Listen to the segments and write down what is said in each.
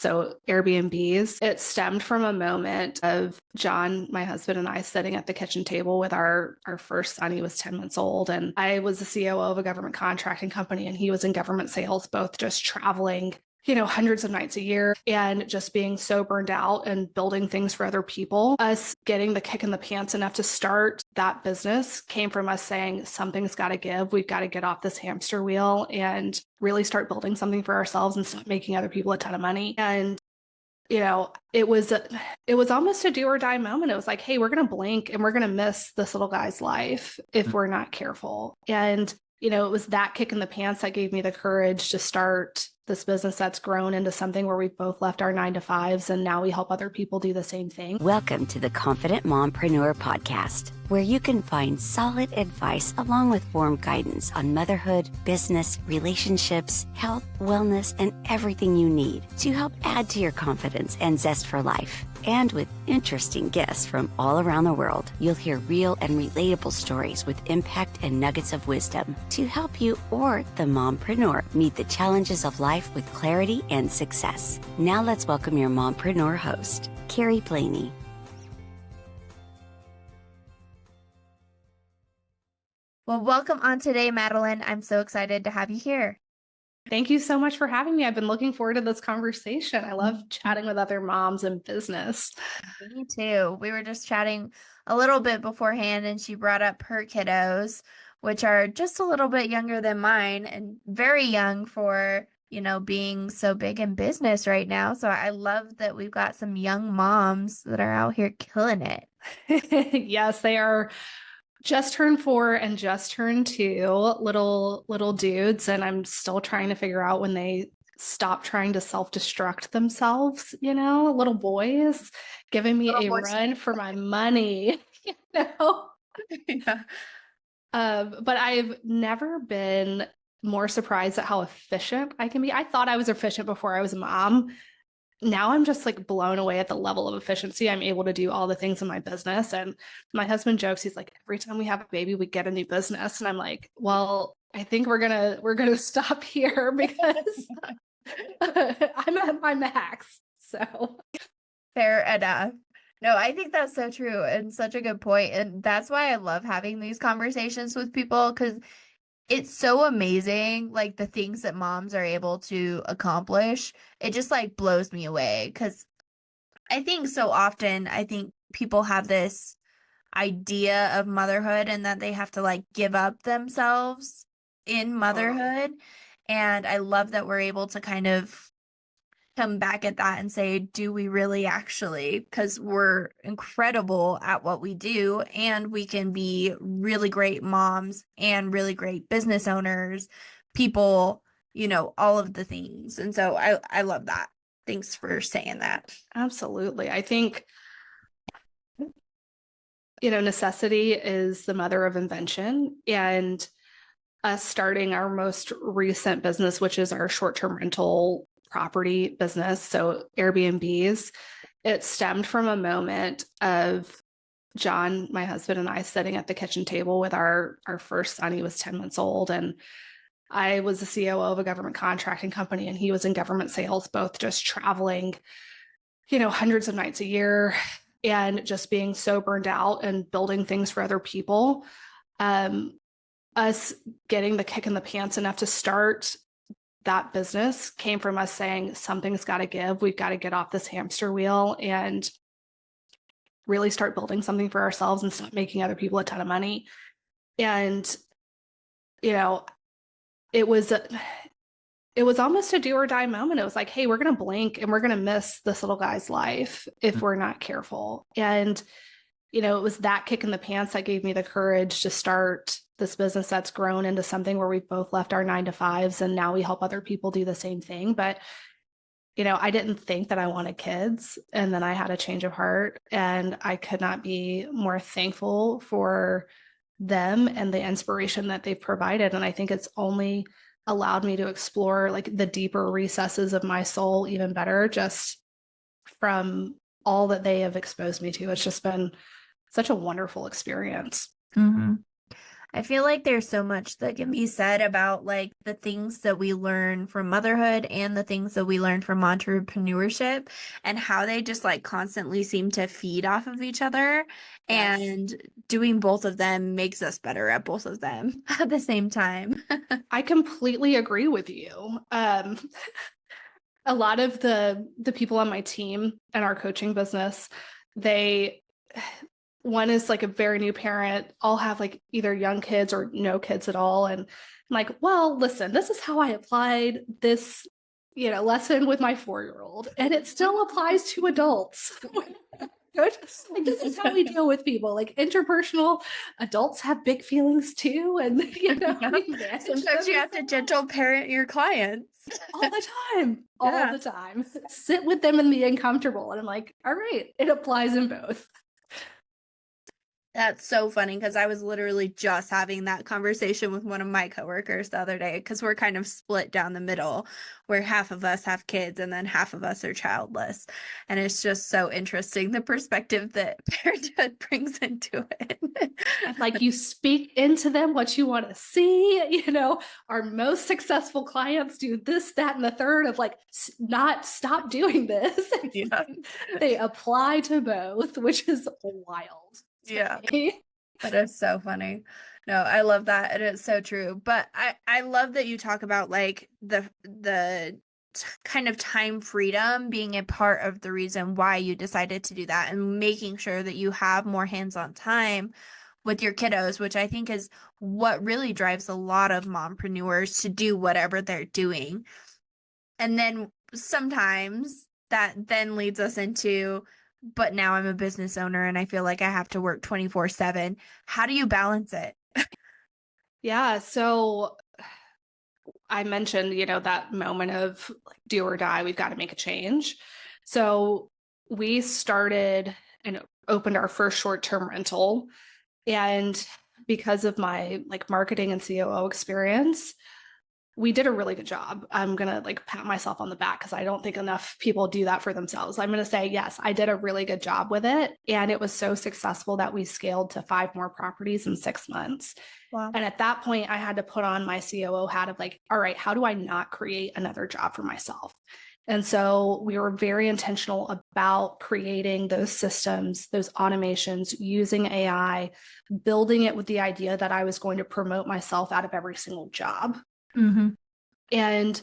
so Airbnbs. It stemmed from a moment of John, my husband, and I sitting at the kitchen table with our first son. He was 10 months old, and I was the COO of a government contracting company, and he was in government sales, both just traveling hundreds of nights a year and just being so burned out and building things for other people. Us getting the kick in the pants enough to start that business came from us saying, something's got to give. We've got to get off this hamster wheel and really start building something for ourselves and stop making other people a ton of money. And it was almost a do or die moment. It was like, hey, we're going to blink and we're going to miss this little guy's life if we're not careful. And it was that kick in the pants that gave me the courage to start this business that's grown into something where we've both left our 9-to-5s and now we help other people do the same thing. Welcome to the Confident Mompreneur Podcast, where you can find solid advice along with warm guidance on motherhood, business, relationships, health, wellness, and everything you need to help add to your confidence and zest for life. And with interesting guests from all around the world, you'll hear real and relatable stories with impact and nuggets of wisdom to help you or the mompreneur meet the challenges of life with clarity and success. Now let's welcome your mompreneur host, Carrie Blaney. Well, welcome on today, Madeleine. I'm so excited to have you here. Thank you so much for having me. I've been looking forward to this conversation. I love chatting with other moms in business. Me too. We were just chatting a little bit beforehand, and she brought up her kiddos, which are just a little bit younger than mine and very young for, being so big in business right now. So I love that we've got some young moms that are out here killing it. Yes, they are. Just turned 4 and just turned 2, little dudes. And I'm still trying to figure out when they stop trying to self-destruct themselves, little boys giving me a run for my money, Yeah. But I've never been more surprised at how efficient I can be. I thought I was efficient before I was a mom. Now I'm just like blown away at the level of efficiency I'm able to do all the things in my business. And my husband jokes, he's like, every time we have a baby, we get a new business. And I'm like, well, I think we're gonna stop here because I'm at my max. So Fair enough. No, I think that's so true and such a good point. And that's why I love having these conversations with people, because it's so amazing, like the things that moms are able to accomplish. It just like blows me away, because I think so often, people have this idea of motherhood and that they have to like give up themselves in motherhood. And I love that we're able to kind of come back at that and say, do we really actually? Because we're incredible at what we do, and we can be really great moms and really great business owners, people, all of the things. And so I love that. Thanks for saying that. Absolutely. I think, necessity is the mother of invention. And us starting our most recent business, which is our short-term rental property business, so Airbnbs, it stemmed from a moment of John, my husband, and I sitting at the kitchen table with our first son. He was 10 months old, and I was the COO of a government contracting company, and he was in government sales, both just traveling, hundreds of nights a year and just being so burned out and building things for other people. Us getting the kick in the pants enough to start that business came from us saying, something's got to give. We've got to get off this hamster wheel and really start building something for ourselves and stop making other people a ton of money. And, it was almost a do or die moment. It was like, hey, we're going to blink and we're going to miss this little guy's life if we're not careful. And, it was that kick in the pants that gave me the courage to start this business that's grown into something where we've both left our 9-to-5s and now we help other people do the same thing. But, I didn't think that I wanted kids. And then I had a change of heart, and I could not be more thankful for them and the inspiration that they've provided. And I think it's only allowed me to explore like the deeper recesses of my soul even better, just from all that they have exposed me to. It's just been such a wonderful experience. Mm-hmm. I feel like there's so much that can be said about like the things that we learn from motherhood and the things that we learn from entrepreneurship and how they just like constantly seem to feed off of each other. Yes. And doing both of them makes us better at both of them at the same time. I completely agree with you. A lot of the people on my team and our coaching business, one is like a very new parent, all have like either young kids or no kids at all. And I'm like, well, listen, this is how I applied this, lesson with my 4-year-old, and it still applies to adults. Like, this is how we deal with people. Like interpersonal adults have big feelings too. And Sometimes you have to gentle parent your clients. All the time. All the time. Sit with them and be uncomfortable. And I'm like, all right, it applies in both. That's so funny because I was literally just having that conversation with one of my coworkers the other day because we're kind of split down the middle where half of us have kids and then half of us are childless. And it's just so interesting the perspective that parenthood brings into it. Like you speak into them what you want to see. Our most successful clients do this, that, and the third of like, not stop doing this. Yeah. They apply to both, which is wild. Yeah. That is so funny. No, I love that. And it's so true. But I love that you talk about like the kind of time freedom being a part of the reason why you decided to do that and making sure that you have more hands-on time with your kiddos, which I think is what really drives a lot of mompreneurs to do whatever they're doing. And then sometimes that then leads us into, but now I'm a business owner and I feel like I have to work 24/7. How do you balance it? Yeah. So I mentioned, that moment of like, do or die, we've got to make a change. So we started and opened our first short-term rental. And because of my like marketing and COO experience, we did a really good job. I'm going to like pat myself on the back because I don't think enough people do that for themselves. I'm going to say, yes, I did a really good job with it. And it was so successful that we scaled to 5 more properties in 6 months. Wow. And at that point, I had to put on my COO hat of like, all right, how do I not create another job for myself? And so we were very intentional about creating those systems, those automations, using AI, building it with the idea that I was going to promote myself out of every single job. Mm-hmm. And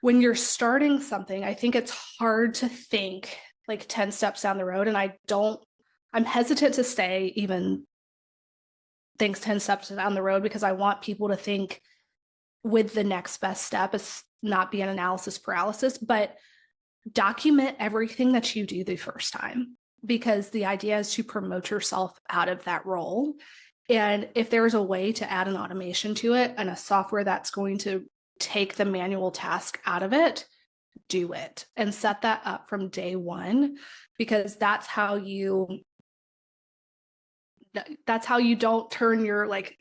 when you're starting something, I think it's hard to think like 10 steps down the road. And I'm hesitant to say even things 10 steps down the road because I want people to think with the next best step. It's not be an analysis paralysis, but document everything that you do the first time, because the idea is to promote yourself out of that role. And if there's a way to add an automation to it and a software that's going to take the manual task out of it, do it and set that up from day one, because that's how you don't turn your like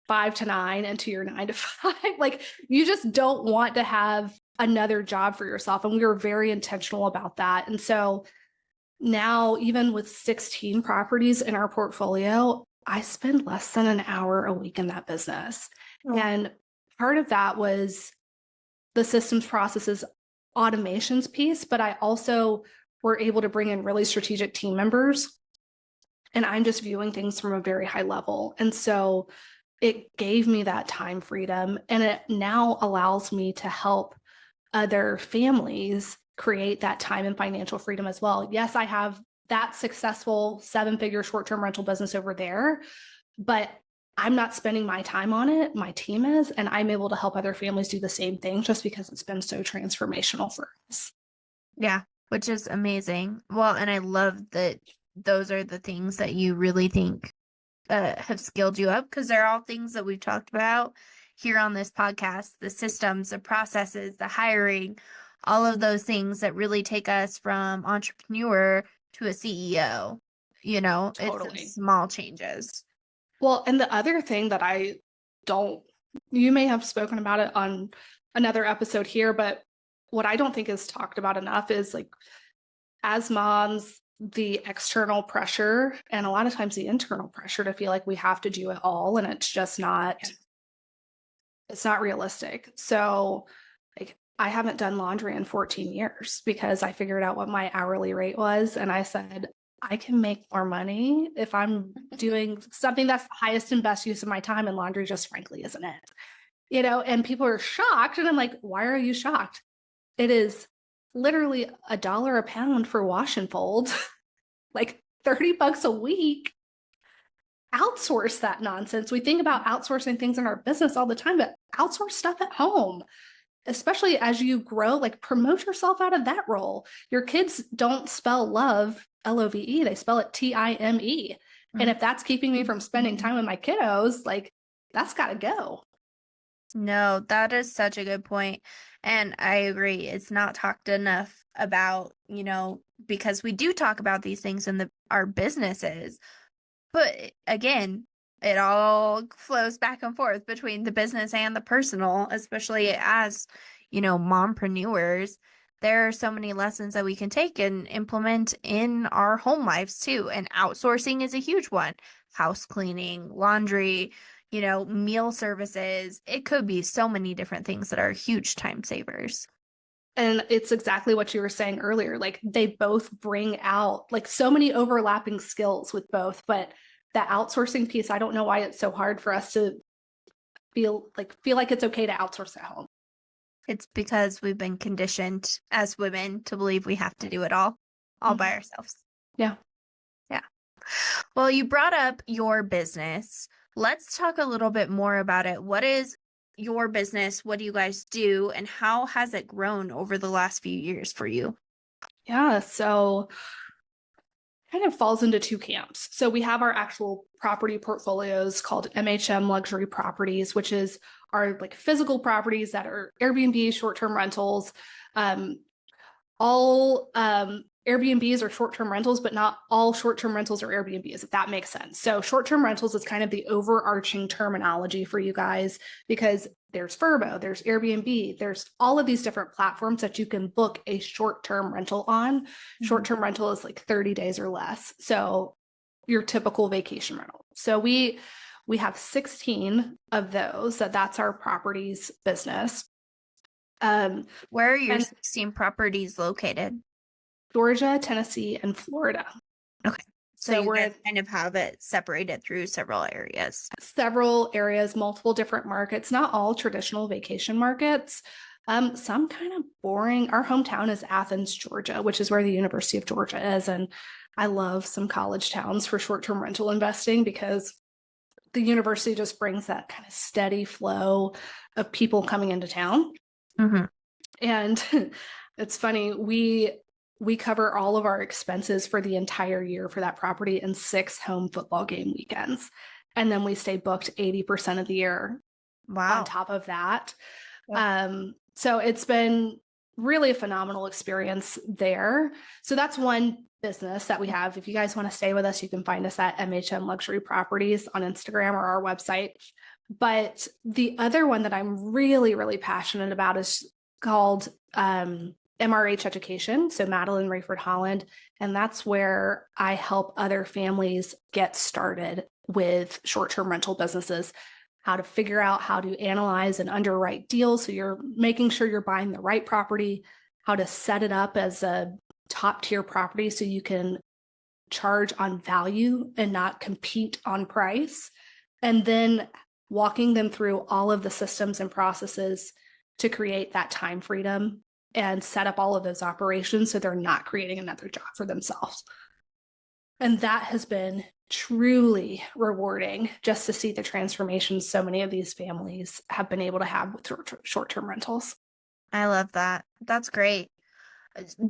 5 to 9 into your 9 to 5. Like you just don't want to have another job for yourself. And we were very intentional about that. And so now, even with 16 properties in our portfolio, I spend less than an hour a week in that business. Oh. And part of that was the systems, processes, automations piece, but I also were able to bring in really strategic team members. And I'm just viewing things from a very high level. And so it gave me that time freedom, and it now allows me to help other families create that time and financial freedom as well. Yes, I have that successful 7-figure short-term rental business over there, but I'm not spending my time on it. My team is, and I'm able to help other families do the same thing just because it's been so transformational for us. Yeah, which is amazing. Well, and I love that those are the things that you really think have skilled you up, because they're all things that we've talked about here on this podcast, the systems, the processes, the hiring, all of those things that really take us from entrepreneur to a CEO. Totally. It's small changes. Well, and the other thing that you may have spoken about it on another episode here, but what I don't think is talked about enough is like, as moms, the external pressure and a lot of times the internal pressure to feel like we have to do it all, and it's just not, it's not realistic. So like I haven't done laundry in 14 years because I figured out what my hourly rate was. And I said, I can make more money if I'm doing something that's the highest and best use of my time, and laundry just frankly isn't it. And people are shocked. And I'm like, why are you shocked? It is literally $1 a pound for wash and fold, like $30 a week. Outsource that nonsense. We think about outsourcing things in our business all the time, but outsource stuff at home, especially as you grow, like promote yourself out of that role. Your kids don't spell love, Love, they spell it Time. And if that's keeping me from spending time with my kiddos, like that's got to go. No, that is such a good point. And I agree. It's not talked enough about, because we do talk about these things in our businesses. But again, it all flows back and forth between the business and the personal, especially as, mompreneurs. There are so many lessons that we can take and implement in our home lives too. And outsourcing is a huge one. House cleaning, laundry, meal services. It could be so many different things that are huge time savers. And it's exactly what you were saying earlier. Like they both bring out like so many overlapping skills with both, but the outsourcing piece, I don't know why it's so hard for us to feel like it's okay to outsource at home. It's because we've been conditioned as women to believe we have to do it all by ourselves. Yeah. Yeah. Well, you brought up your business. Let's talk a little bit more about it. What is your business? What do you guys do? And how has it grown over the last few years for you? Yeah. So kind of falls into two camps. So we have our actual property portfolios called MHM Luxury Properties, which is our like physical properties that are Airbnb, short-term rentals, all Airbnbs are short-term rentals, but not all short-term rentals are Airbnbs, if that makes sense. So short-term rentals is kind of the overarching terminology for you guys because there's Vrbo, there's Airbnb, there's all of these different platforms that you can book a short-term rental on. Short-term rental is like 30 days or less. So your typical vacation rental. So we have 16 of those. That's our properties business. Where are your 16 properties located? Georgia, Tennessee, and Florida. Okay. So you guys kind of have it separated through several areas. Several areas, multiple different markets, not all traditional vacation markets. Some kind of boring. Our hometown is Athens, Georgia, which is where the University of Georgia is. And I love some college towns for short-term rental investing because the university just brings that kind of steady flow of people coming into town. Mm-hmm. And it's funny, we cover all of our expenses for the entire year for that property in 6 home football game weekends. And then we stay booked 80% of the year. Wow. On top of that. Yeah. So it's been really a phenomenal experience there. So that's one business that we have. If you guys want to stay with us, you can find us at MHM Luxury Properties on Instagram or our website. But the other one that I'm really, really passionate about is called MRH Education. So Madeleine, Raiford-Holland. And that's where I help other families get started with short-term rental businesses, how to figure out how to analyze and underwrite deals. So you're making sure you're buying the right property, how to set it up as a top tier property so you can charge on value and not compete on price. And then walking them through all of the systems and processes to create that time freedom and set up all of those operations so they're not creating another job for themselves. And that has been truly rewarding just to see the transformation so many of these families have been able to have with short-term rentals. I love that. That's great.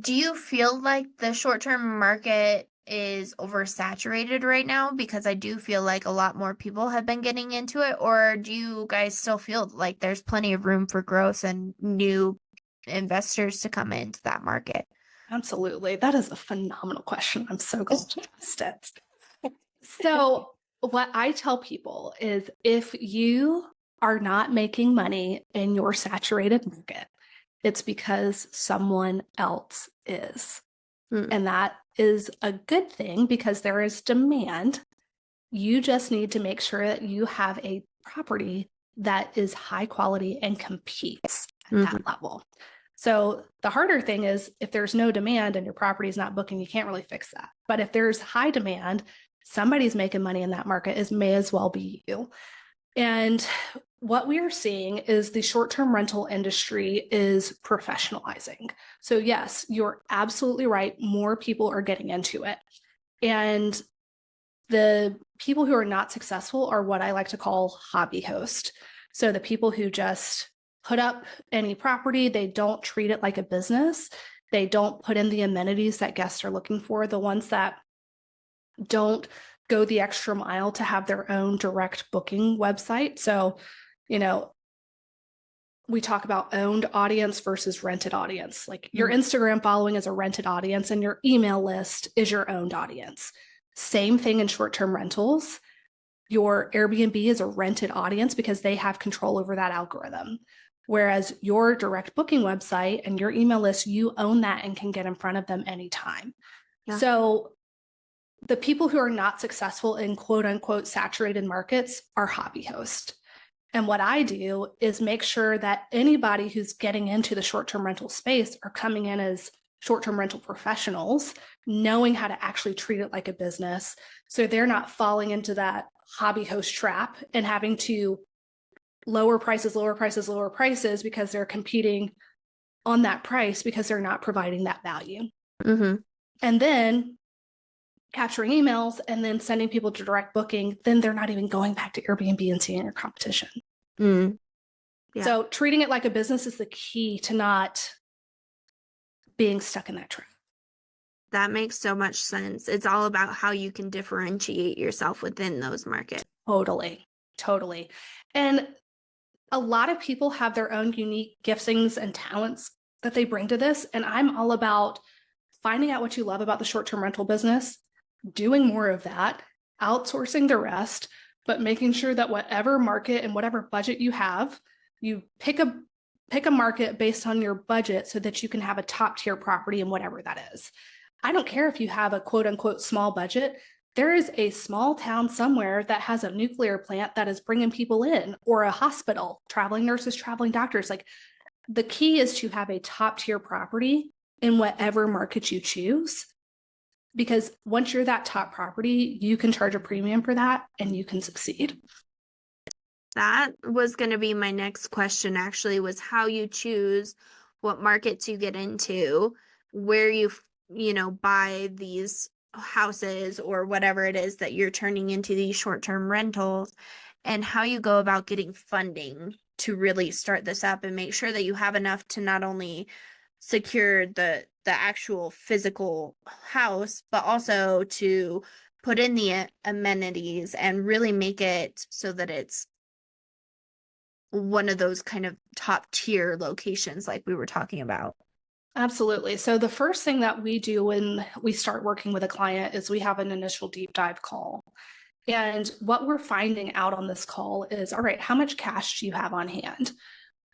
Do you feel like the short-term market is oversaturated right now? Because I do feel like a lot more people have been getting into it. Or do you guys still feel like there's plenty of room for growth and new investors to come into that market? Absolutely. That is a phenomenal question. I'm so glad you asked it. So what I tell people is if you are not making money in your saturated market, it's because someone else is. And that is a good thing because there is demand. You just need to make sure that you have a property that is high quality and competes at that level. So the harder thing is if there's no demand and your property is not booking, you can't really fix that. But if there's high demand, somebody's making money in that market, it may as well be you. And what we are seeing is the short-term rental industry is professionalizing. So yes, you're absolutely right. More people are getting into it. And the people who are not successful are what I like to call hobby host. So the people who just put up any property, they don't treat it like a business. They don't put in the amenities that guests are looking for, the ones that don't go the extra mile to have their own direct booking website. So, we talk about owned audience versus rented audience. Like your Instagram following is a rented audience and your email list is your owned audience. Same thing in short-term rentals. Your Airbnb is a rented audience because they have control over that algorithm. Whereas your direct booking website and your email list, you own that and can get in front of them anytime. Yeah. So the people who are not successful in quote unquote saturated markets are hobby hosts. And what I do is make sure that anybody who's getting into the short-term rental space are coming in as short-term rental professionals, knowing how to actually treat it like a business. So they're not falling into that hobby host trap and having to lower prices because they're competing on that price because they're not providing that value. And then capturing emails and then sending people to direct booking, then they're not even going back to Airbnb and seeing your competition. Yeah. So treating it like a business is the key to not being stuck in that trap. That makes so much sense. It's all about how you can differentiate yourself within those markets. Totally. And a lot of people have their own unique giftings and talents that they bring to this. And I'm all about finding out what you love about the short-term rental business, doing more of that, outsourcing the rest, but making sure that whatever market and whatever budget you have, you pick a market based on your budget so that you can have a top tier property in whatever that is. I don't care if you have a quote unquote small budget. There is a small town somewhere that has a nuclear plant that is bringing people in, or a hospital, traveling nurses, traveling doctors. Like the key is to have a top tier property in whatever market you choose. Because once you're that top property, you can charge a premium for that and you can succeed. That was going to be my next question, actually, was how you choose what markets you get into, where you buy these houses or whatever it is that you're turning into these short-term rentals, and how you go about getting funding to really start this up and make sure that you have enough to not only secure the actual physical house, but also to put in the amenities and really make it so that it's one of those kind of top tier locations like we were talking about. Absolutely. So the first thing that we do when we start working with a client is we have an initial deep dive call. And what we're finding out on this call is, all right, how much cash do you have on hand?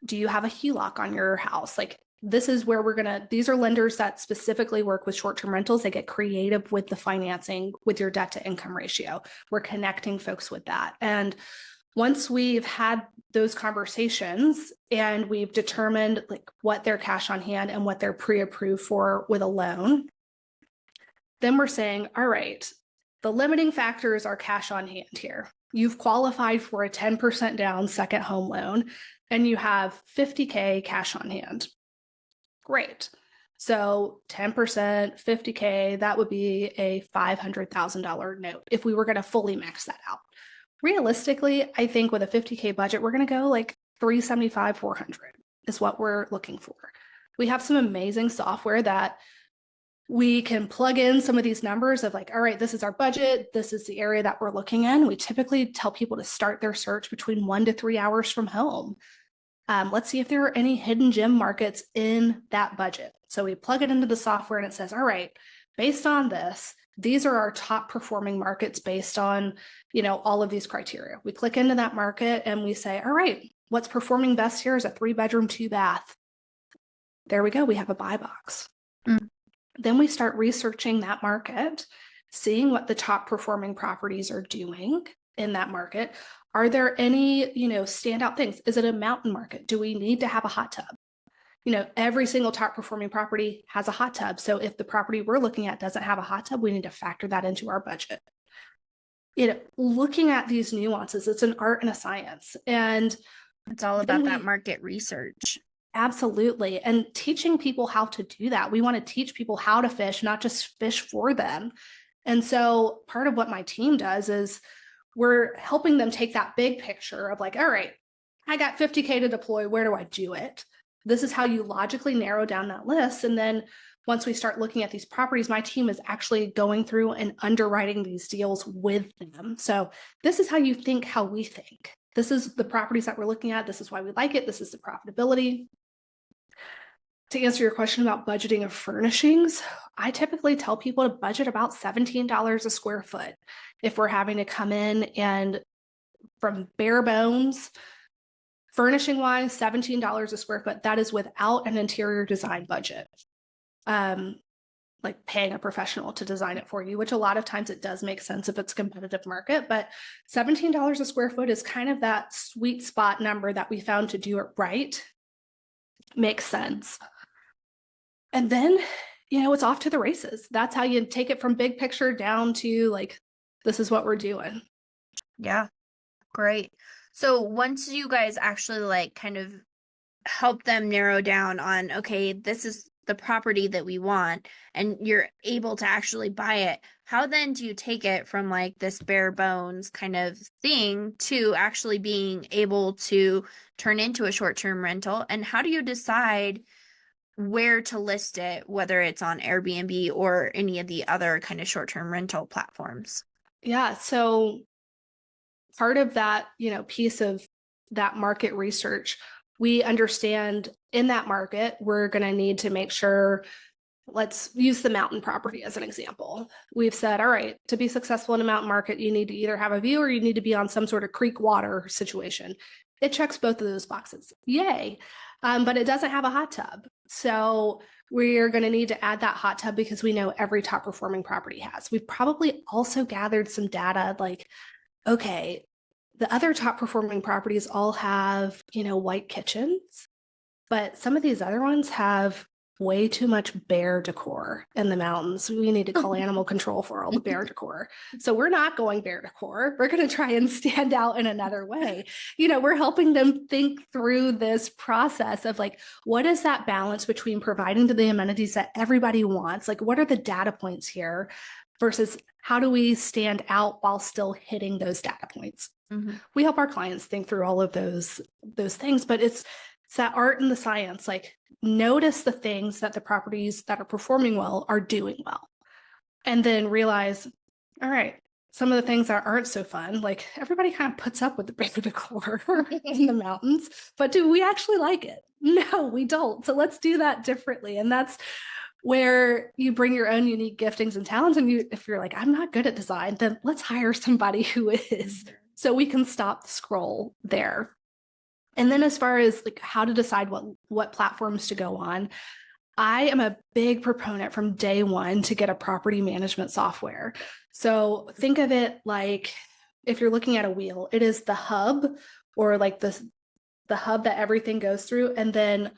Do you have a HELOC on your house? Like, this is where these are lenders that specifically work with short-term rentals. They get creative with the financing with your debt to income ratio. We're connecting folks with that. And once we've had those conversations and we've determined like what their cash on hand and what they're pre-approved for with a loan, then we're saying, all right, the limiting factors are cash on hand here. You've qualified for a 10% down second home loan and you have $50K cash on hand. Great. So 10%, $50K, that would be a $500,000 note if we were going to fully max that out. Realistically, I think with a $50K budget, we're going to go like $375, $400 is what we're looking for. We have some amazing software that we can plug in some of these numbers of like, all right, this is our budget. This is the area that we're looking in. We typically tell people to start their search between 1 to 3 hours from home. Let's see if there are any hidden gem markets in that budget. So we plug it into the software and it says, all right, based on this, these are our top performing markets based on, all of these criteria. We click into that market and we say, all right, what's performing best here is a 3-bedroom, 2-bath. There we go. We have a buy box. Then we start researching that market, seeing what the top performing properties are doing in that market. Are there any, standout things? Is it a mountain market? Do we need to have a hot tub? Every single top performing property has a hot tub. So if the property we're looking at doesn't have a hot tub, we need to factor that into our budget. Looking at these nuances, it's an art and a science. And it's all about that market research. Absolutely. And teaching people how to do that. We want to teach people how to fish, not just fish for them. And so part of what my team does is we're helping them take that big picture of like, all right, I got 50K to deploy. Where do I do it? This is how you logically narrow down that list. And then once we start looking at these properties, my team is actually going through and underwriting these deals with them. So this is how you think, how we think. This is the properties that we're looking at. This is why we like it. This is the profitability. To answer your question about budgeting of furnishings, I typically tell people to budget about $17 a square foot. If we're having to come in and from bare bones, furnishing wise, $17 a square foot, that is without an interior design budget. Like paying a professional to design it for you, which a lot of times it does make sense if it's a competitive market, but $17 a square foot is kind of that sweet spot number that we found to do it right. Makes sense. And then, it's off to the races. That's how you take it from big picture down to like, this is what we're doing. Yeah. Great. So once you guys actually like kind of help them narrow down on, okay, this is the property that we want, and you're able to actually buy it, how then do you take it from like this bare bones kind of thing to actually being able to turn into a short-term rental? And how do you decide where to list it, whether it's on Airbnb or any of the other kind of short-term rental platforms? Yeah. So part of that, piece of that market research, we understand in that market, we're going to need to make sure, let's use the mountain property as an example. We've said, all right, to be successful in a mountain market, you need to either have a view or you need to be on some sort of creek water situation. It checks both of those boxes. Yay. But it doesn't have a hot tub. So we're going to need to add that hot tub because we know every top performing property has. We've probably also gathered some data like, okay, the other top performing properties all have, white kitchens, but some of these other ones have way too much bear decor in the mountains. We need to call animal control for all the bear decor. So we're not going bear decor. We're going to try and stand out in another way. We're helping them think through this process of like, what is that balance between providing the amenities that everybody wants? Like, what are the data points here versus how do we stand out while still hitting those data points? Mm-hmm. We help our clients think through all of those things, but it's that art and the science, like notice the things that the properties that are performing well are doing well. And then realize, all right, some of the things that aren't so fun, like everybody kind of puts up with the bear decor in the mountains, but do we actually like it? No, we don't. So let's do that differently. And that's where you bring your own unique giftings and talents. And if you're like, I'm not good at design, then let's hire somebody who is, so we can stop the scroll there. And then as far as like how to decide what platforms to go on, I am a big proponent from day one to get a property management software. So think of it like if you're looking at a wheel, it is the hub or like the hub that everything goes through, and then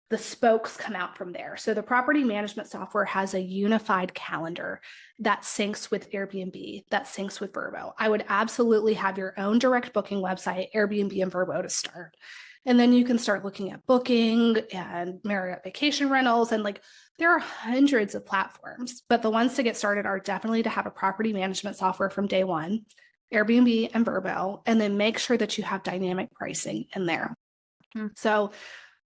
the spokes come out from there. So the property management software has a unified calendar that syncs with Airbnb, that syncs with Vrbo. I would absolutely have your own direct booking website, Airbnb and Vrbo to start. And then you can start looking at booking and Marriott vacation rentals. And like, there are hundreds of platforms, but the ones to get started are definitely to have a property management software from day one, Airbnb and Vrbo, and then make sure that you have dynamic pricing in there. So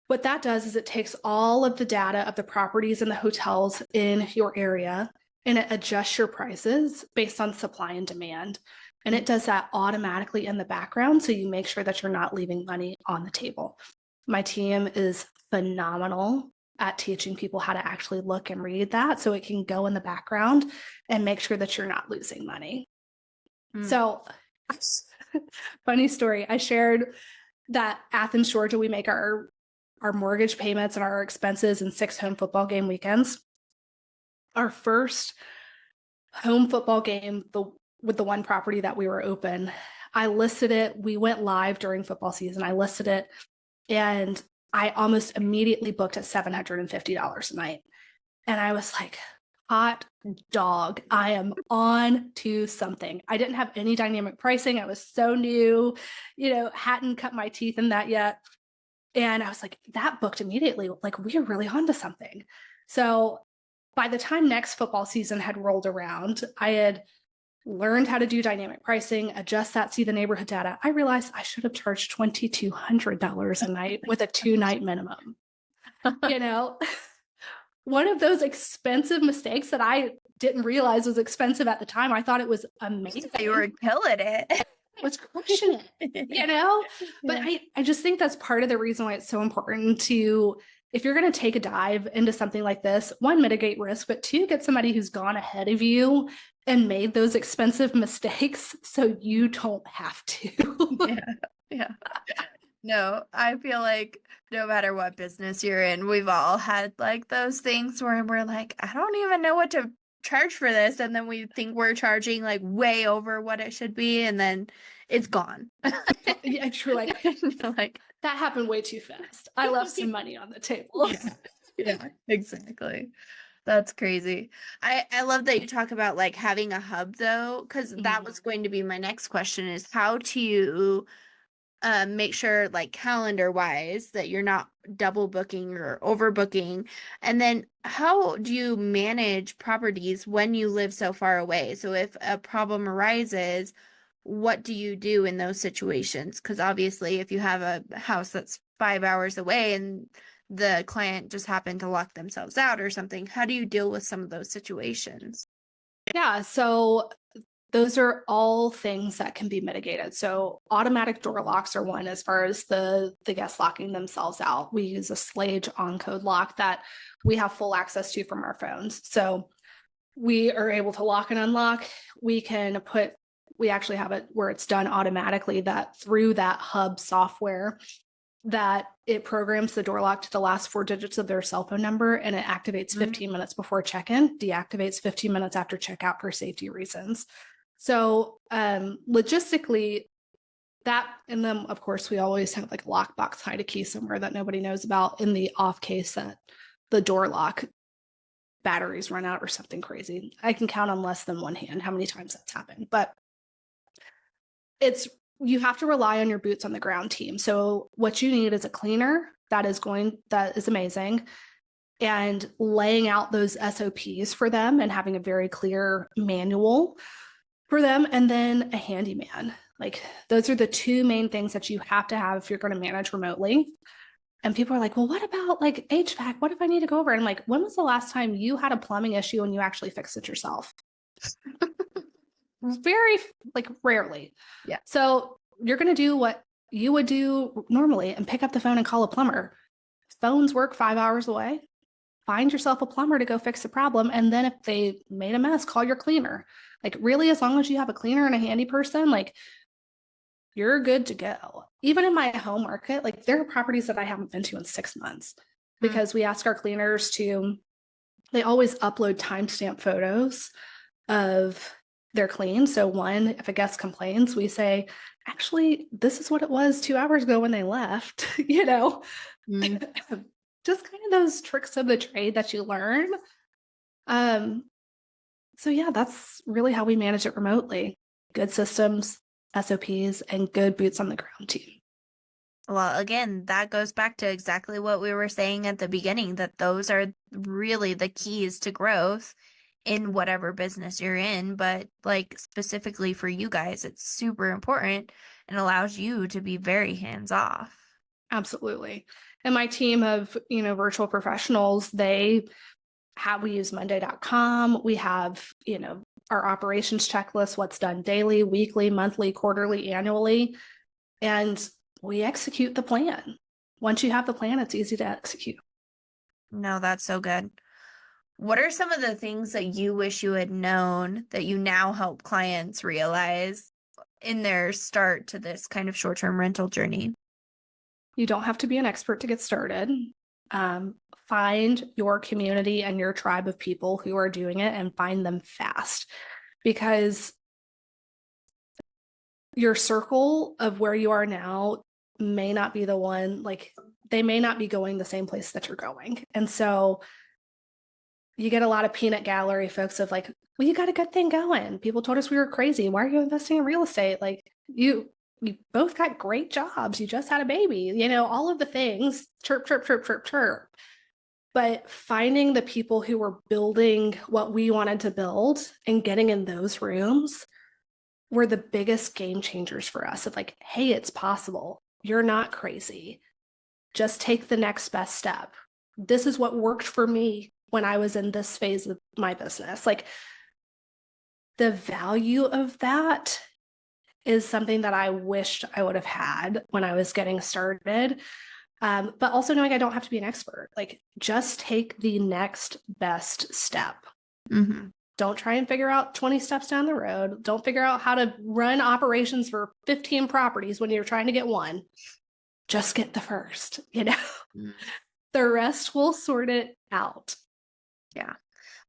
what that does is it takes all of the data of the properties and the hotels in your area, and it adjusts your prices based on supply and demand. And it does that automatically in the background, so you make sure that you're not leaving money on the table. My team is phenomenal at teaching people how to actually look and read that so it can go in the background and make sure that you're not losing money. So, funny story, I shared that Athens, Georgia, we make our mortgage payments and our expenses in 6 home football game weekends. our first home football game, with the one property that we were open, I listed it. We went live during football season. I listed it, and I almost immediately booked at $750 a night. And I was like, hot dog, I am on to something. I didn't have any dynamic pricing. I was so new, hadn't cut my teeth in that yet. And I was like, that booked immediately. Like, we are really on to something. So by the time next football season had rolled around, I had learned how to do dynamic pricing, adjust that, see the neighborhood data. I realized I should have charged $2,200 a night with a 2-night minimum. One of those expensive mistakes that I didn't realize was expensive at the time. I thought it was amazing. You were killing it. Was crushing it, But I just think that's part of the reason why it's so important to, if you're going to take a dive into something like this, one, mitigate risk, but two, get somebody who's gone ahead of you and made those expensive mistakes so you don't have to. Yeah. No, I feel like no matter what business you're in, we've all had like those things where we're like, I don't even know what to charge for this. And then we think we're charging like way over what it should be. And then it's gone. Yeah, true. Like that happened way too fast. I left some money on the table. Yeah, exactly. That's crazy. I love that you talk about like having a hub though, because that was going to be my next question is how to make sure like calendar wise that you're not double booking or overbooking. And then how do you manage properties when you live so far away? So if a problem arises, what do you do in those situations? Because obviously if you have a house that's 5 hours away and the client just happened to lock themselves out or something, how do you deal with some of those situations? Yeah, so those are all things that can be mitigated. So automatic door locks are one as far as the guests locking themselves out. We use a Slage on-code lock that we have full access to from our phones. So we are able to lock and unlock. We actually have it where it's done automatically, that through that hub software that it programs the door lock to the last 4 digits of their cell phone number, and it activates 15 minutes before check-in, deactivates 15 minutes after checkout for safety reasons. So logistically, that, and then of course we always have like a lockbox, hide a key somewhere that nobody knows about in the off case that the door lock batteries run out or something crazy. I can count on less than one hand how many times that's happened, but you have to rely on your boots on the ground team. So what you need is a cleaner that is amazing, and laying out those SOPs for them and having a very clear manual for them, and then a handyman. Like those are the 2 main things that you have to have if you're going to manage remotely. And people are like, well, what about like HVAC? What if I need to go over? And I'm like, when was the last time you had a plumbing issue and you actually fixed it yourself? Very rarely. Yeah. So you're going to do what you would do normally and pick up the phone and call a plumber. Phones work 5 hours away. Find yourself a plumber to go fix the problem. And then if they made a mess, call your cleaner. Like really, as long as you have a cleaner and a handy person, like you're good to go. Even in my home market, like there are properties that I haven't been to in 6 months because we ask our cleaners they always upload timestamp photos of their clean. So one, if a guest complains, we say, actually, this is what it was 2 hours ago when they left, just kind of those tricks of the trade that you learn. So yeah, that's really how we manage it remotely. Good systems, SOPs, and good boots on the ground team. Well, again, that goes back to exactly what we were saying at the beginning, that those are really the keys to growth in whatever business you're in. But like specifically for you guys, it's super important and allows you to be very hands off. Absolutely. And my team of, virtual professionals, we use monday.com. We have, our operations checklist, what's done daily, weekly, monthly, quarterly, annually, and we execute the plan. Once you have the plan, it's easy to execute. No, that's so good. What are some of the things that you wish you had known that you now help clients realize in their start to this kind of short-term rental journey? You don't have to be an expert to get started. find your community and your tribe of people who are doing it and find them fast, because your circle of where you are now may not be the one, like they may not be going the same place that you're going. And so you get a lot of peanut gallery folks of like, well, you got a good thing going. People told us we were crazy. Why are you investing in real estate? Like you both got great jobs. You just had a baby, all of the things, chirp, chirp, chirp, chirp, chirp. But finding the people who were building what we wanted to build and getting in those rooms were the biggest game changers for us of like, hey, it's possible. You're not crazy. Just take the next best step. This is what worked for me when I was in this phase of my business. Like the value of that is something that I wished I would have had when I was getting started. But also knowing I don't have to be an expert, like just take the next best step. Mm-hmm. Don't try and figure out 20 steps down the road. Don't figure out how to run operations for 15 properties when you're trying to get one. Just get the first, Mm-hmm. The rest will sort it out. Yeah.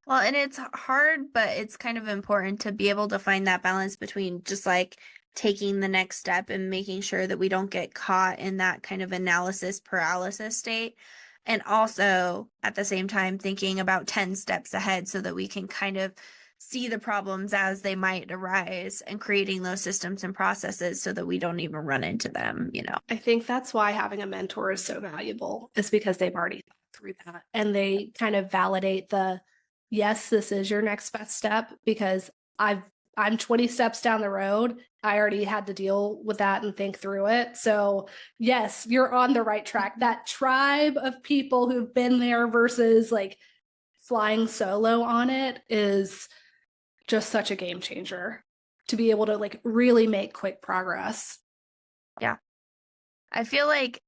Well, and it's hard, but it's kind of important to be able to find that balance between just like taking the next step and making sure that we don't get caught in that kind of analysis paralysis state. And also at the same time, thinking about 10 steps ahead so that we can kind of see the problems as they might arise and creating those systems and processes so that we don't even run into them, I think that's why having a mentor is so valuable, is because they've already thought through that and they kind of validate yes, this is your next best step, because I'm 20 steps down the road. I already had to deal with that and think through it. So yes, you're on the right track. That tribe of people who've been there versus like flying solo on it is just such a game changer to be able to like really make quick progress. Yeah. I feel like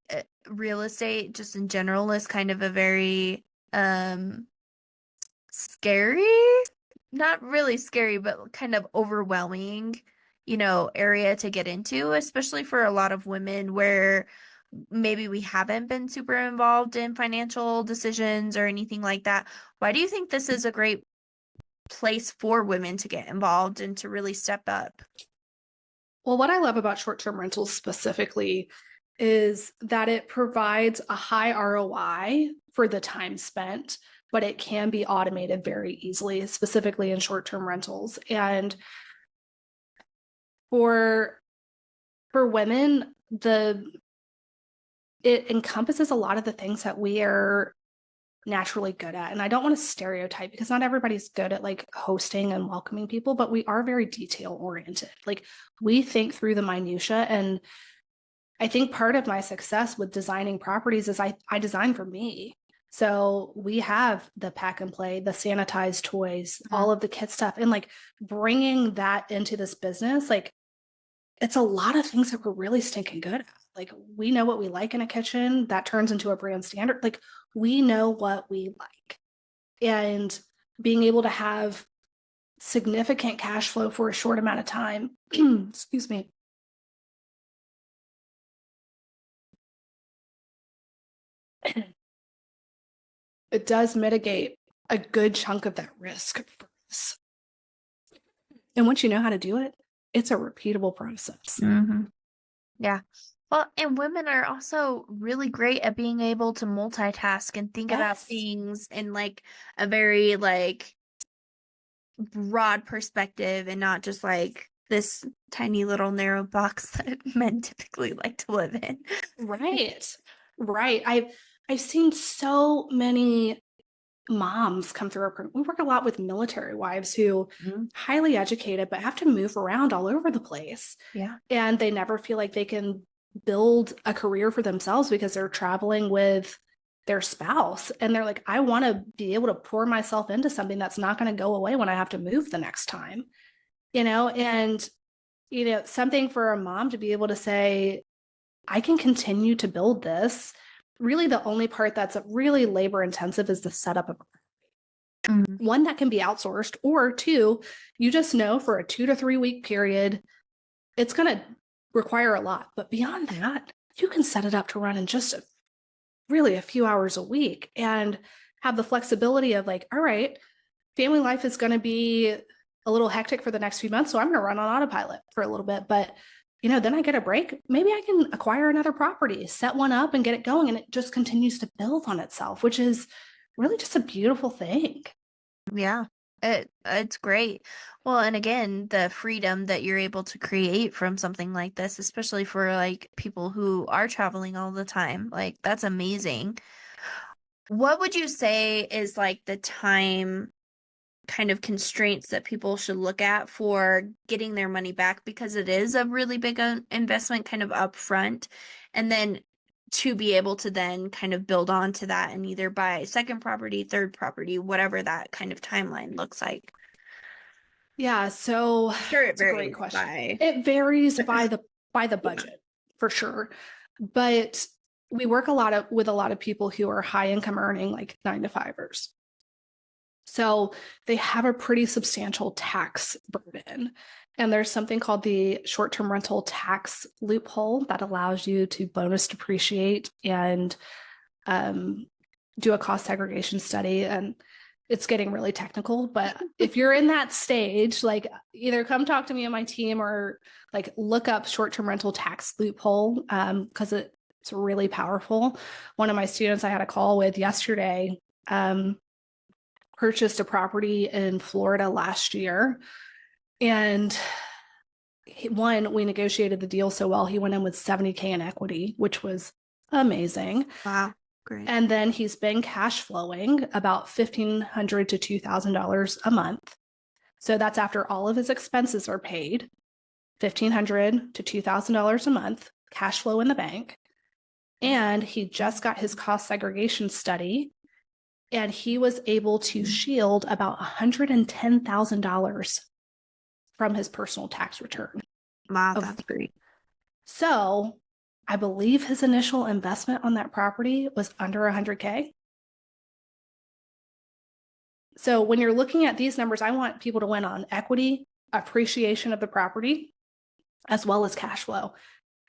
real estate just in general is kind of a very scary, not really scary, but kind of overwhelming, area to get into, especially for a lot of women where maybe we haven't been super involved in financial decisions or anything like that. Why do you think this is a great place for women to get involved and to really step up? Well, what I love about short-term rentals specifically is that it provides a high ROI for the time spent, but it can be automated very easily, specifically in short-term rentals. And for women, it encompasses a lot of the things that we are naturally good at. And I don't want to stereotype, because not everybody's good at like hosting and welcoming people, but we are very detail oriented. Like we think through the minutia. And I think part of my success with designing properties is I design for me. So we have the pack and play, the sanitized toys, all of the kid stuff, and like bringing that into this business, like it's a lot of things that we're really stinking good at. Like we know what we like in a kitchen that turns into a brand standard. Like we know what we like, and being able to have significant cash flow for a short amount of time, excuse me, it does mitigate a good chunk of that risk for us. And once you know how to do it, it's a repeatable process. Mm-hmm. Yeah. Well, and women are also really great at being able to multitask and think about things in like a very like broad perspective and not just like this tiny little narrow box that men typically like to live in. Right. Right. I've seen so many moms come through our program. We work a lot with military wives who highly educated, but have to move around all over the place. Yeah. And they never feel like they can build a career for themselves because they're traveling with their spouse. And they're like, I want to be able to pour myself into something that's not going to go away when I have to move the next time, and, something for a mom to be able to say, I can continue to build this. Really, the only part that's really labor intensive is the setup of a property. One, that can be outsourced, or two, you just know for a 2 to 3 week period, it's going to require a lot. But beyond that, you can set it up to run in just really a few hours a week and have the flexibility of like, all right, family life is going to be a little hectic for the next few months. So I'm going to run on autopilot for a little bit, but then I get a break. Maybe I can acquire another property, set one up and get it going. And it just continues to build on itself, which is really just a beautiful thing. Yeah. It's great. Well, and again, the freedom that you're able to create from something like this, especially for like people who are traveling all the time, like that's amazing. What would you say is like the time kind of constraints that people should look at for getting their money back? Because it is a really big investment kind of upfront. And then to be able to then kind of build on to that and either buy a second property, third property, whatever that kind of timeline looks like. Yeah, so Sure, it it's a great varies question. by. It varies by the budget for sure. But we work with a lot of people who are high income earning, like 9-to-5ers. So they have a pretty substantial tax burden. And there's something called the short-term rental tax loophole that allows you to bonus depreciate and do a cost segregation study. And it's getting really technical, but if you're in that stage, like either come talk to me and my team or like look up short-term rental tax loophole because it's really powerful. One of my students I had a call with yesterday purchased a property in Florida last year. And we negotiated the deal so well, he went in with $70K in equity, which was amazing. Wow, great. And then he's been cash flowing about $1,500 to $2,000 a month. So that's after all of his expenses are paid, $1,500 to $2,000 a month, cash flow in the bank. And he just got his cost segregation study, and he was able to shield about $110,000 from his personal tax return. Wow, that's great. So I believe his initial investment on that property was under $100K. So when you're looking at these numbers, I want people to win on equity, appreciation of the property, as well as cash flow.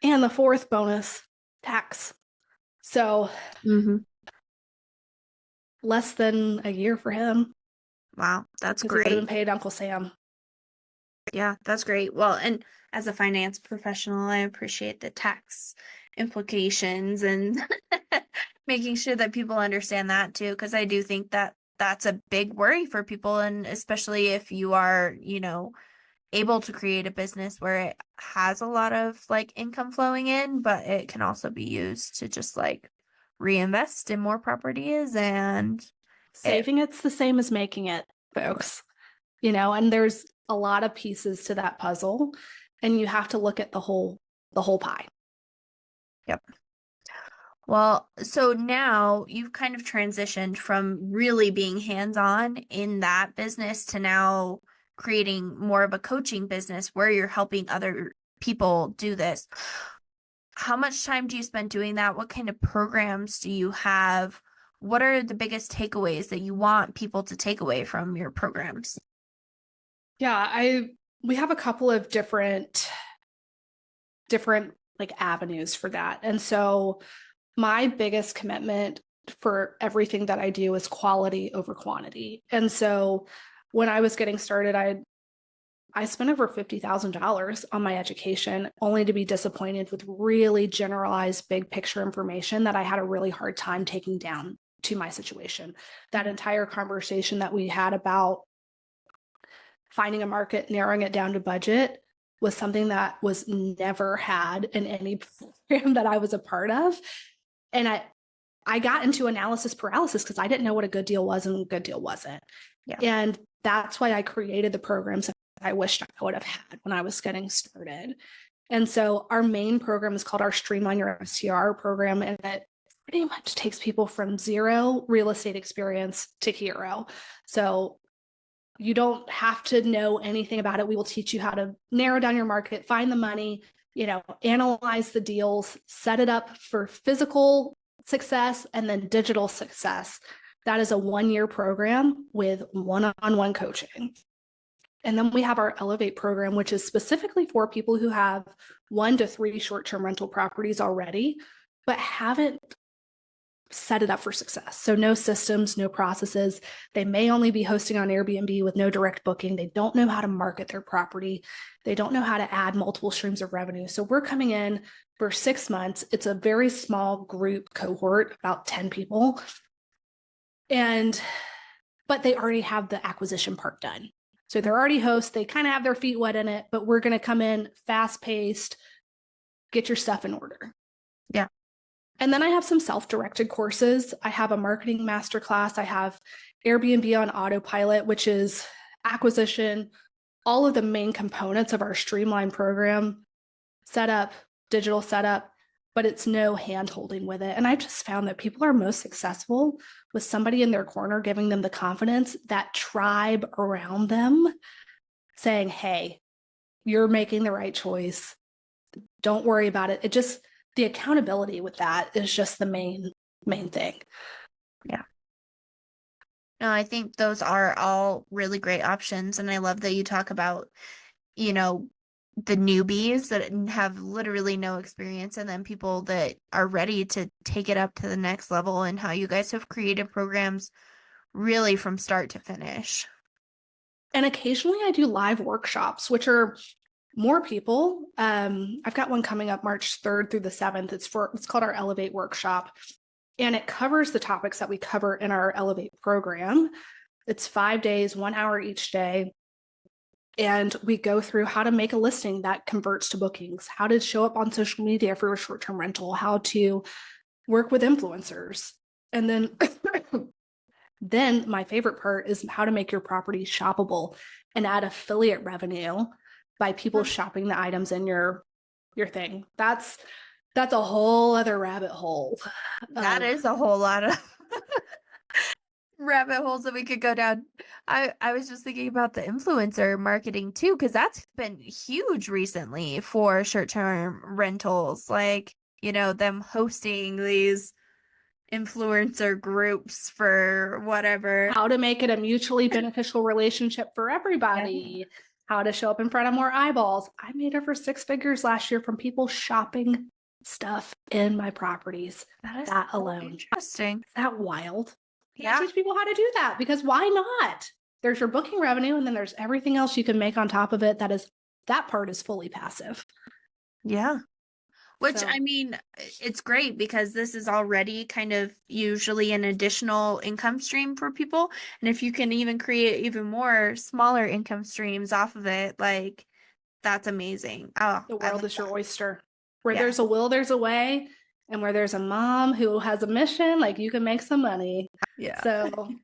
And the fourth bonus, tax. So less than a year for him. Wow, that's Because he would great. have been paid Uncle Sam. Yeah, that's great. Well, and as a finance professional, I appreciate the tax implications and making sure that people understand that too, because I do think that that's a big worry for people, and especially if you are, able to create a business where it has a lot of like income flowing in, but it can also be used to just like reinvest in more properties and saving it's the same as making it, folks. And there's a lot of pieces to that puzzle, and you have to look at the whole pie. Yep. Well, so now you've kind of transitioned from really being hands-on in that business to now creating more of a coaching business where you're helping other people do this. How much time do you spend doing that? What kind of programs do you have? What are the biggest takeaways that you want people to take away from your programs? Yeah, we have a couple of different like avenues for that. And so my biggest commitment for everything that I do is quality over quantity. And so when I was getting started, I spent over $50,000 on my education, only to be disappointed with really generalized big picture information that I had a really hard time taking down to my situation. That entire conversation that we had about finding a market, narrowing it down to budget, was something that was never had in any program that I was a part of. And I got into analysis paralysis because I didn't know what a good deal was and a good deal wasn't. Yeah. And that's why I created the programs that I wished I would have had when I was getting started. And so our main program is called our Streamline Your STR program, and it pretty much takes people from zero real estate experience to hero. So you don't have to know anything about it. We will teach you how to narrow down your market, find the money, analyze the deals, set it up for physical success and then digital success. That is a 1-year program with one-on-one coaching. And then we have our Elevate program, which is specifically for people who have 1 to 3 short-term rental properties already, but haven't set it up for success. So no systems, no processes. They may only be hosting on Airbnb with no direct booking. They don't know how to market their property. They don't know how to add multiple streams of revenue. So we're coming in for 6 months. It's a very small group cohort, about 10 people. But they already have the acquisition part done. So they're already hosts. They kind of have their feet wet in it, but we're going to come in fast paced, get your stuff in order. Yeah. And then I have some self-directed courses. I have a marketing masterclass. I have Airbnb on autopilot, which is acquisition, all of the main components of our streamlined program, setup, digital setup, but it's no hand-holding with it. And I just found that people are most successful with somebody in their corner giving them the confidence, that tribe around them saying, hey, you're making the right choice. Don't worry about it. The accountability with that is just the main thing. Yeah. No, I think those are all really great options. And I love that you talk about, the newbies that have literally no experience, and then people that are ready to take it up to the next level, and how you guys have created programs really from start to finish. And occasionally I do live workshops, which are more people. I've got one coming up March 3rd through the 7th. It's called our Elevate workshop, and it covers the topics that we cover in our Elevate program. It's 5 days, 1 hour each day. And we go through how to make a listing that converts to bookings, how to show up on social media for a short-term rental, how to work with influencers. And then my favorite part is how to make your property shoppable and add affiliate revenue by people shopping the items in your thing. That's a whole other rabbit hole. That is a whole lot of rabbit holes that we could go down. I was just thinking about the influencer marketing too, because that's been huge recently for short-term rentals. Like, them hosting these influencer groups for whatever. How to make it a mutually beneficial relationship for everybody. Yeah. How to show up in front of more eyeballs. I made over 6 figures last year from people shopping stuff in my properties. That alone. Interesting. Is that wild? Yeah. Teach people how to do that, because why not? There's your booking revenue, and then there's everything else you can make on top of it. That part is fully passive. Yeah. Which, I mean, it's great because this is already kind of usually an additional income stream for people. And if you can even create even more smaller income streams off of it, like, that's amazing. Oh, the world is your oyster. Where there's a will, there's a way. And where there's a mom who has a mission, like, you can make some money. Yeah. So,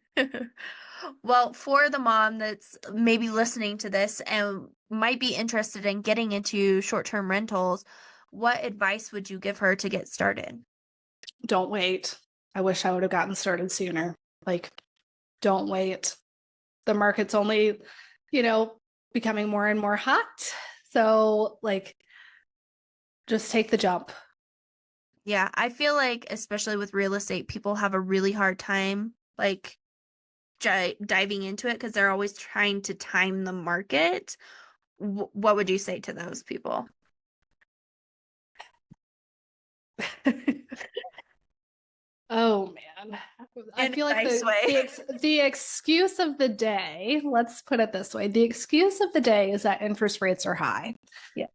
well, for the mom that's maybe listening to this and might be interested in getting into short-term rentals, what advice would you give her to get started? Don't wait. I wish I would have gotten started sooner. Like, don't wait. The market's only, becoming more and more hot. So, like, just take the jump. Yeah, I feel like, especially with real estate, people have a really hard time, like, diving into it because they're always trying to time the market. What would you say to those people? Oh man, I feel like the excuse of the day, let's put it this way, the excuse of the day is that interest rates are high. Yeah.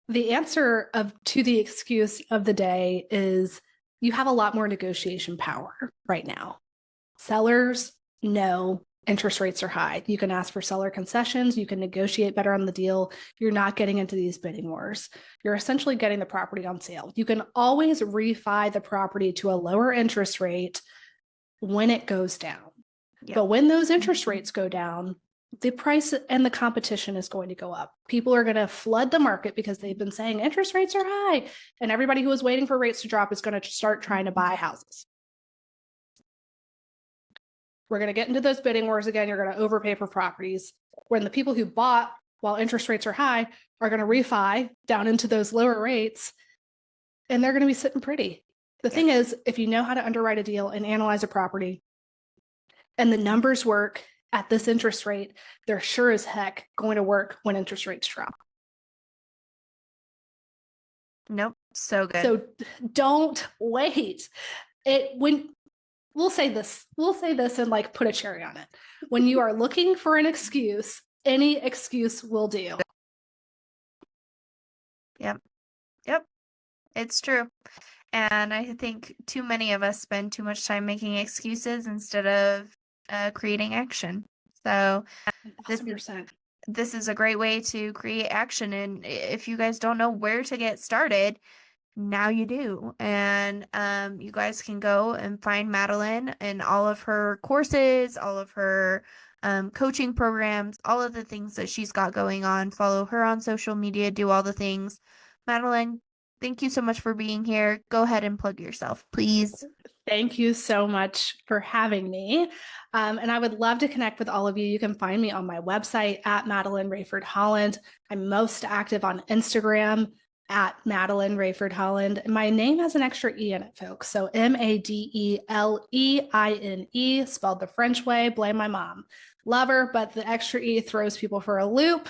The answer to the excuse of the day is you have a lot more negotiation power right now. Sellers know interest rates are high. You can ask for seller concessions. You can negotiate better on the deal. You're not getting into these bidding wars. You're essentially getting the property on sale. You can always refi the property to a lower interest rate when it goes down. Yeah. But when those interest rates go down, the price and the competition is going to go up. People are going to flood the market because they've been saying interest rates are high, and everybody who was waiting for rates to drop is going to start trying to buy houses. We're going to get into those bidding wars again. You're going to overpay for properties when the people who bought while interest rates are high are going to refi down into those lower rates, and they're going to be sitting pretty. The thing is, if you know how to underwrite a deal and analyze a property and the numbers work at this interest rate, they're sure as heck going to work when interest rates drop. Nope. So good. So don't wait. when we'll say this and like put a cherry on it. When you are looking for an excuse, any excuse will do. Yep. It's true. And I think too many of us spend too much time making excuses instead of creating action. So this 1,000%. this is a great way to create action. And if you guys don't know where to get started, now you do. And you guys can go and find Madeleine and all of her courses, all of her coaching programs, all of the things that she's got going on. Follow her on social media, do all the things. Madeleine, thank you so much for being here. Go ahead and plug yourself, please. Thank you so much for having me. And I would love to connect with all of you. You can find me on my website at Madeleine Raiford-Holland. I'm most active on Instagram at Madeleine Raiford-Holland. My name has an extra E in it, folks. So Madeleine, spelled the French way. Blame my mom. Love her, but the extra E throws people for a loop.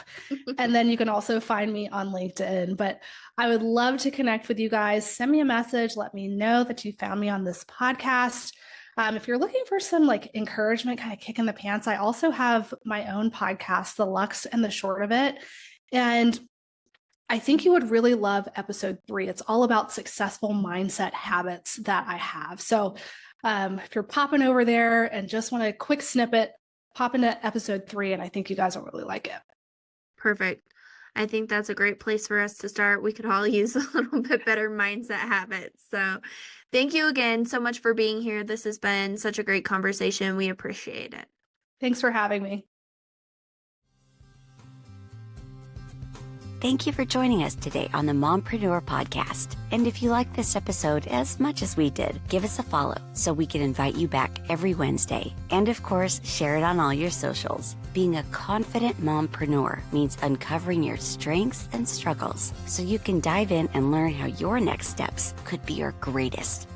And then you can also find me on LinkedIn. But I would love to connect with you guys. Send me a message. Let me know that you found me on this podcast. If you're looking for some like encouragement, kind of kick in the pants, I also have my own podcast, The Lux and the Short of It. And I think you would really love episode 3. It's all about successful mindset habits that I have. So if you're popping over there and just want a quick snippet, pop into episode 3, and I think you guys will really like it. Perfect. I think that's a great place for us to start. We could all use a little bit better mindset habits. So thank you again so much for being here. This has been such a great conversation. We appreciate it. Thanks for having me. Thank you for joining us today on the Mompreneur Podcast. And if you like this episode as much as we did, give us a follow so we can invite you back every Wednesday. And of course, share it on all your socials. Being a confident mompreneur means uncovering your strengths and struggles so you can dive in and learn how your next steps could be your greatest.